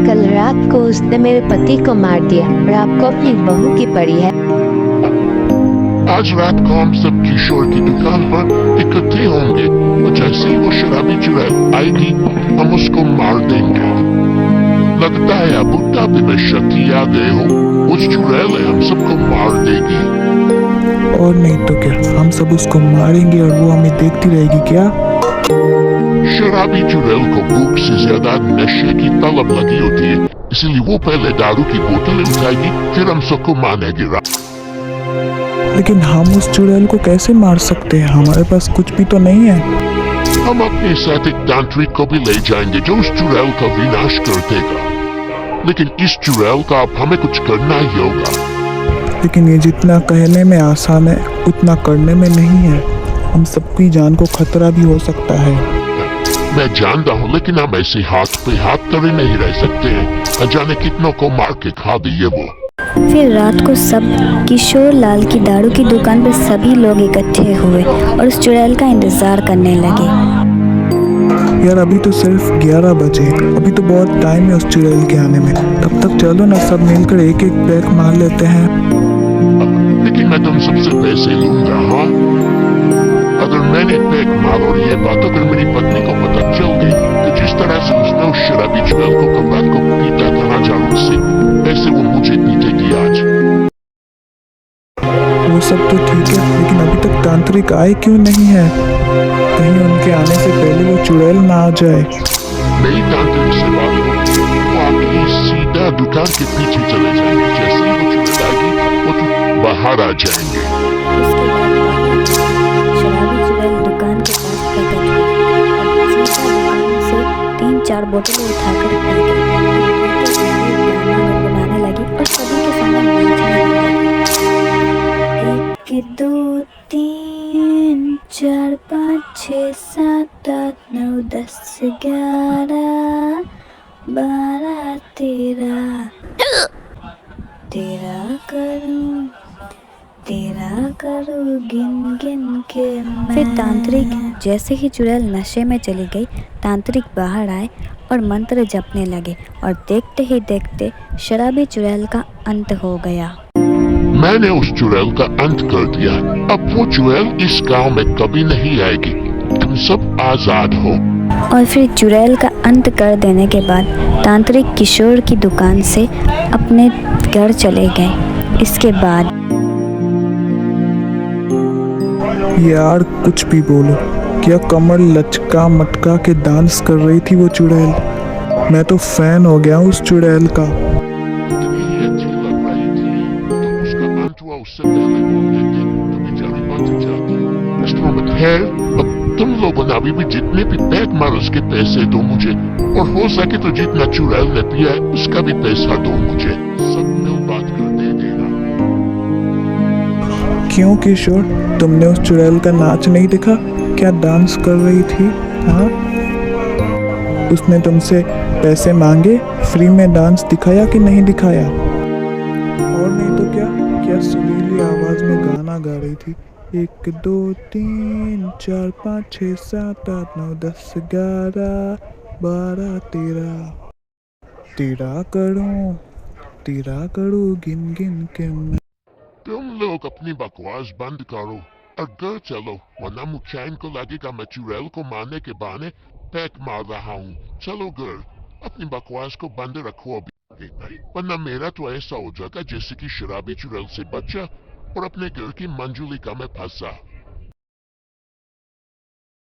कल रात को उसने मेरे पति को मार दिया और आपको अपनी बहू की पड़ी है। आज रात को हम सब किशोर की दुकान पर इकट्ठे होंगे और जैसे ही वो शराबी चुड़ैल आएगी हम उसको मार देंगे। लगता है अब बुढ़ापे में शक्ति आ गए हो, उस चुड़ैल है हम सबको मार देगी। और नहीं तो क्या, हम सब उसको मारेंगे और वो हमें देखती रहेगी क्या? शराबी चुड़ैल को भूख से ज्यादा नशे की तलब लगी होती है, इसलिए वो पहले दारू की बोतल उठाएगी फिर हम सबको मारेगी। लेकिन हम उस चुड़ैल को कैसे मार सकते हैं? हमारे पास कुछ भी तो नहीं है। हम अपने साथ एक तांत्रिक को भी ले जाएंगे जो उस चुड़ैल का विनाश कर देगा। लेकिन इस चुड़ैल का अब हमें कुछ करना ही होगा। लेकिन ये जितना कहने में आसान है उतना करने में नहीं है। हम सबकी जान को खतरा भी हो सकता है। मैं जानता हूँ, लेकिन हम ऐसे हाथ पे हाथ करे नहीं रह सकते हैं। न जाने कितनों को मार के खा दिए वो। फिर रात को सब किशोर लाल की दारू की दुकान पर सभी लोग इकट्ठे हुए और उस चुड़ैल का इंतजार करने लगे। यार अभी तो सिर्फ 11 बजे, अभी तो बहुत टाइम है उस चुड़ैल के आने में। तब तक चलो ना सब मिलकर एक एक पैक मार लेते हैं। लेकिन मैं तुम सबसे पैसे लूंगा। हाँ, अगर मैंने पैक मार और ये बात अगर मेरी पत्नी को पता चल गई तो जिस तरह से उसने उस शराबी चुड़ैल को कब्र को पीटा था ना जालू से, ऐसे वो मुझे पीटेगी आज। वो सब तो ठीक है, लेकिन अभी तक तांत्रिक आए क्यों नहीं है? कहीं उनके आने से पहले वो चुड़ैल ना आ जाए। मेरी तांत्रिक से बात हो, वो आपकी सीधा दुकान के पीछे चले जाएंगे। जैसे ही वो चुड़ैल आएगी वो तो बाहर आ जाएंगे। शराबी चुड़ैल दुकान के पास प्रकट हुई और सीधा दुकान से 3-4 बोतलें उठाकर पी गई। गाना बनाने लगी और सभी के सामने नाचने लगी। 1 2 3 4 5 6 7 8 9 10 11 12 13 तेरा करूँ गिन गिन के मैं। फिर तांत्रिक जैसे ही चुड़ैल नशे में चली गई, तांत्रिक बाहर आए और मंत्र जपने लगे और देखते ही देखते शराबी चुड़ैल का अंत हो गया। मैंने उस चुड़ैल का अंत कर दिया। अब वो चुड़ैल इस गांव में कभी नहीं आएगी। तुम सब आजाद हो। और फिर चुड़ैल का अंत कर देने के बाद तांत्रिक किशोर की दुकान से अपने घर चले गए। इसके बाद यार कुछ भी बोलो, क्या कमर लचका मटका के डांस कर रही थी वो चुड़ैल? मैं तो फैन हो गया उस चुड़ैल का। ये अच्छी लग रही थी तो उसका अंत हुआ उससे पहले बोल देते तो बेचारी बच जाती। इसमें मत है, अब तुम लोगों ने अभी भी जितने भी पैक मार उसके पैसे दो मुझे, और हो सके तो जितना चुड़ैल ने पिया है उसका भी पैसा दो मुझे। सब मिल बात कर दे देना। क्यों किशोर, तुमने उस चुड़ैल का नाच नहीं देखा? क्या डांस कर रही थी? हाँ, उसने तुमसे पैसे मांगे, फ्री में डांस दिखाया कि नहीं दिखाया? और नहीं तो क्या, क्या सुरीली आवाज में गाना गा रही थी। 1 2 3 4 5 6 7 8 9 10 11 12 13 करूं गिन गिन के मैं। तुम लोग अपनी बकवास बंद करो और घर चलो, वरना मुखियाइन को लगेगा मैं चुड़ैल को मारने के बहाने पैक मार रहा हूँ। चलो घर, अपनी बकवास को बंद रखो अभी, वरना मेरा तो ऐसा हो जाएगा जैसे कि शराबी चुड़ैल से बचा और अपने घर की मंजुलिका में फंसा।